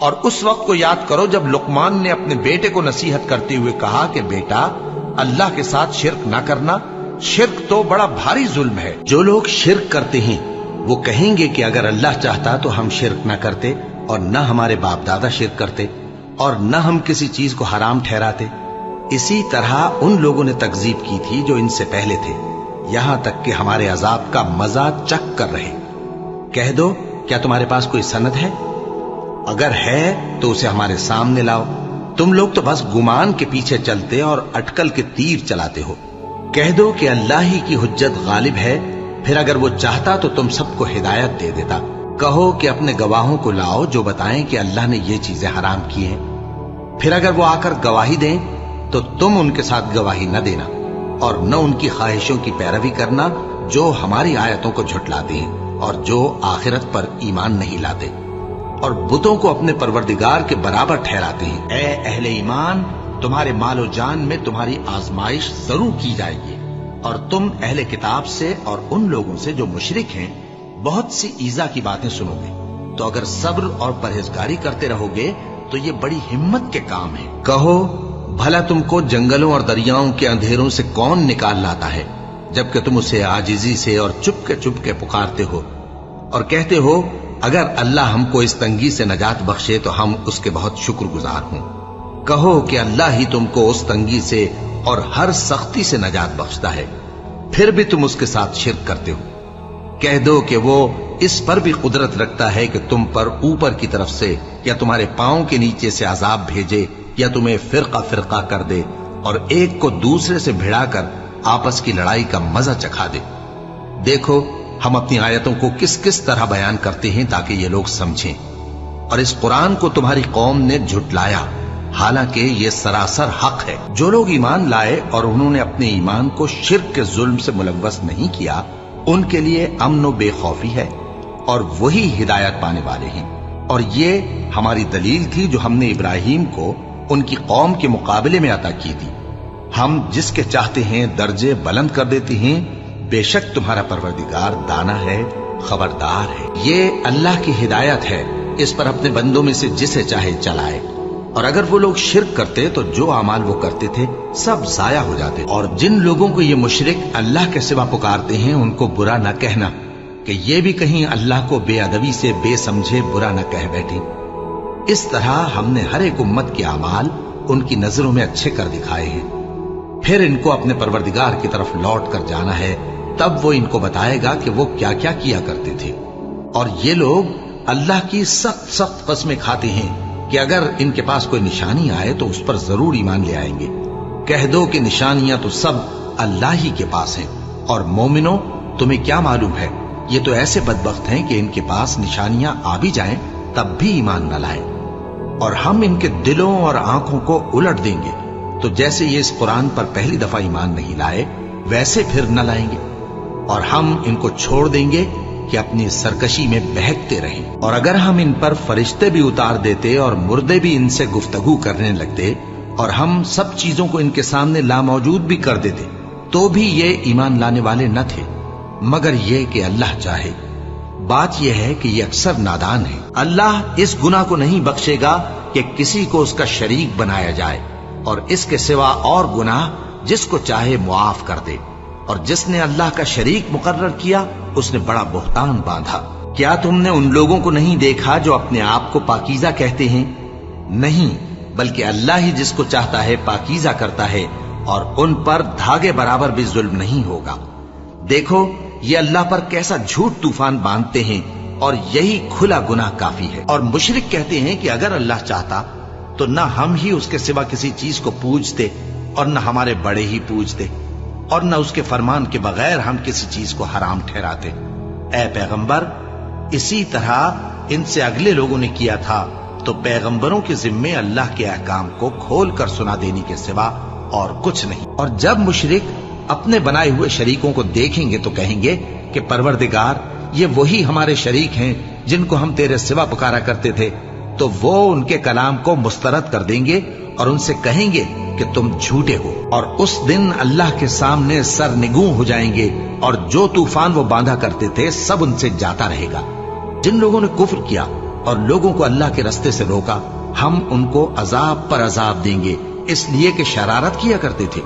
اور اس وقت کو یاد کرو جب لقمان نے اپنے بیٹے کو نصیحت کرتے ہوئے کہا کہ بیٹا اللہ کے ساتھ شرک نہ کرنا، شرک تو بڑا بھاری ظلم ہے۔ جو لوگ شرک کرتے ہیں وہ کہیں گے کہ اگر اللہ چاہتا تو ہم شرک نہ کرتے، اور نہ ہمارے باپ دادا شرک کرتے، اور نہ ہم کسی چیز کو حرام ٹھہراتے۔ اسی طرح ان لوگوں نے تکذیب کی تھی جو ان سے پہلے تھے، یہاں تک کہ ہمارے عذاب کا مزہ چکھ کر رہے۔ کہہ دو کیا تمہارے پاس کوئی سند ہے؟ اگر ہے تو اسے ہمارے سامنے لاؤ۔ تم لوگ تو بس گمان کے پیچھے چلتے اور اٹکل کے تیر چلاتے ہو۔ کہہ دو کہ اللہ ہی کی حجت غالب ہے، پھر اگر وہ چاہتا تو تم سب کو ہدایت دے دیتا۔ کہو کہ اپنے گواہوں کو لاؤ جو بتائیں کہ اللہ نے یہ چیزیں حرام کی ہیں، پھر اگر وہ آ کر گواہی دیں تو تم ان کے ساتھ گواہی نہ دینا، اور نہ ان کی خواہشوں کی پیروی کرنا جو ہماری آیتوں کو جھٹلاتے ہیں اور جو آخرت پر ایمان نہیں لاتے، اور بتوں کو اپنے پروردگار کے برابر ٹھہراتے ہیں۔ اے اہل ایمان، تمہارے مال و جان میں تمہاری آزمائش ضرور کی جائے گی، اور تم اہل کتاب سے اور ان لوگوں سے جو مشرک ہیں بہت سی ایذا کی باتیں سنو گے، تو اگر صبر اور پرہیزگاری کرتے رہو گے تو یہ بڑی ہمت کے کام ہے۔ کہو بھلا تم کو جنگلوں اور دریاؤں کے اندھیروں سے کون نکال لاتا ہے، جبکہ تم اسے عاجزی سے اور چپ کے پکارتے ہو، اور کہتے ہو اگر اللہ ہم کو اس تنگی سے نجات بخشے تو ہم اس کے بہت شکر گزار ہوں۔ کہو کہ اللہ ہی تم کو اس تنگی سے اور ہر سختی سے نجات بخشتا ہے، پھر بھی تم اس کے ساتھ شرک کرتے ہو۔ کہہ دو کہ وہ اس پر بھی قدرت رکھتا ہے کہ تم پر اوپر کی طرف سے یا تمہارے پاؤں کے نیچے سے عذاب بھیجے، یا تمہیں فرقہ فرقہ کر دے اور ایک کو دوسرے سے بھڑا کر آپس کی لڑائی کا مزہ چکھا دے۔ دیکھو ہم اپنی آیتوں کو کس کس طرح بیان کرتے ہیں تاکہ یہ لوگ سمجھیں، اور اس قرآن کو تمہاری قوم نے جھٹلایا حالانکہ یہ سراسر حق ہے۔ جو لوگ ایمان لائے اور انہوں نے اپنے ایمان کو شرک کے ظلم سے ملوث نہیں کیا، ان کے لیے امن و بے خوفی ہے، اور وہی ہدایت پانے والے ہیں۔ اور یہ ہماری دلیل تھی جو ہم نے ابراہیم کو ان کی قوم کے مقابلے میں عطا کی تھی۔ ہم جس کے چاہتے ہیں درجے بلند کر دیتے ہیں، بے شک تمہارا پروردگار دانا ہے، خبردار ہے۔ یہ اللہ کی ہدایت ہے، اس پر اپنے بندوں میں سے جسے چاہے چلائے۔ اور اگر وہ لوگ شرک کرتے تو جو اعمال وہ کرتے تھے سب ضائع ہو جاتے۔ اور جن لوگوں کو یہ مشرک اللہ کے سوا پکارتے ہیں ان کو برا نہ کہنا کہ یہ بھی کہیں اللہ کو بے ادبی سے بے سمجھے برا نہ کہہ بیٹھے۔ اس طرح ہم نے ہر ایک امت کے اعمال ان کی نظروں میں اچھے کر دکھائے ہیں، پھر ان کو اپنے پروردگار کی طرف لوٹ کر جانا ہے، تب وہ ان کو بتائے گا کہ وہ کیا کیا کیا کرتے تھے۔ اور یہ لوگ اللہ کی سخت سخت قسمیں کھاتے ہیں کہ اگر ان کے پاس کوئی نشانی آئے تو اس پر ضرور ایمان لے آئیں گے۔ کہہ دو کہ نشانیاں تو سب اللہ ہی کے پاس ہیں، اور مومنوں تمہیں کیا معلوم ہے یہ تو ایسے بدبخت ہیں کہ ان کے پاس نشانیاں آ بھی جائیں تب بھی ایمان نہ لائیں، اور ہم ان کے دلوں اور آنکھوں کو الٹ دیں گے، تو جیسے یہ اس قرآن پر پہلی دفعہ ایمان نہیں لائے ویسے پھر نہ لائیں گے، اور ہم ان کو چھوڑ دیں گے کہ اپنی سرکشی میں بہکتے رہیں۔ اور اگر ہم ان پر فرشتے بھی اتار دیتے اور مردے بھی ان سے گفتگو کرنے لگتے اور ہم سب چیزوں کو ان کے سامنے لاموجود بھی کر دیتے تو بھی یہ ایمان لانے والے نہ تھے، مگر یہ کہ اللہ چاہے۔ بات یہ ہے کہ یہ اکثر نادان ہے۔ اللہ اس گناہ کو نہیں بخشے گا کہ کسی کو اس کا شریک بنایا جائے، اور اس کے سوا اور گناہ جس کو چاہے معاف کر دے، اور جس نے اللہ کا شریک مقرر کیا اس نے بڑا بہتان باندھا۔ کیا تم نے ان لوگوں کو نہیں دیکھا جو اپنے آپ کو پاکیزہ کہتے ہیں؟ نہیں، بلکہ اللہ ہی جس کو چاہتا ہے پاکیزہ کرتا ہے، اور ان پر دھاگے برابر بھی ظلم نہیں ہوگا۔ دیکھو یہ اللہ پر کیسا جھوٹ طوفان باندھتے ہیں، اور یہی کھلا گناہ کافی ہے۔ اور مشرک کہتے ہیں کہ اگر اللہ چاہتا تو نہ ہم ہی اس کے سوا کسی چیز کو پوجتے اور نہ ہمارے بڑے ہی پوجتے، اور نہ اس کے فرمان کے بغیر ہم کسی چیز کو حرام ٹھہراتے۔ اے پیغمبر، اسی طرح ان سے اگلے لوگوں نے کیا تھا، تو پیغمبروں کے ذمے اللہ کے احکام کو کھول کر سنا دینے کے سوا اور کچھ نہیں۔ اور جب مشرک اپنے بنائے ہوئے شریکوں کو دیکھیں گے تو کہیں گے کہ پروردگار یہ وہی ہمارے شریک ہیں جن کو ہم تیرے سوا پکارا کرتے تھے، تو وہ ان کے کلام کو مسترد کر دیں گے اور ان سے کہیں گے کہ تم جھوٹے ہو، اور اس دن اللہ کے سامنے سرنگوں ہو جائیں گے، اور جو طوفان وہ باندھا کرتے تھے سب ان سے جاتا رہے گا۔ جن لوگوں نے کفر کیا اور لوگوں کو اللہ کے رستے سے روکا، ہم ان کو عذاب پر عذاب دیں گے اس لیے کہ شرارت کیا کرتے تھے۔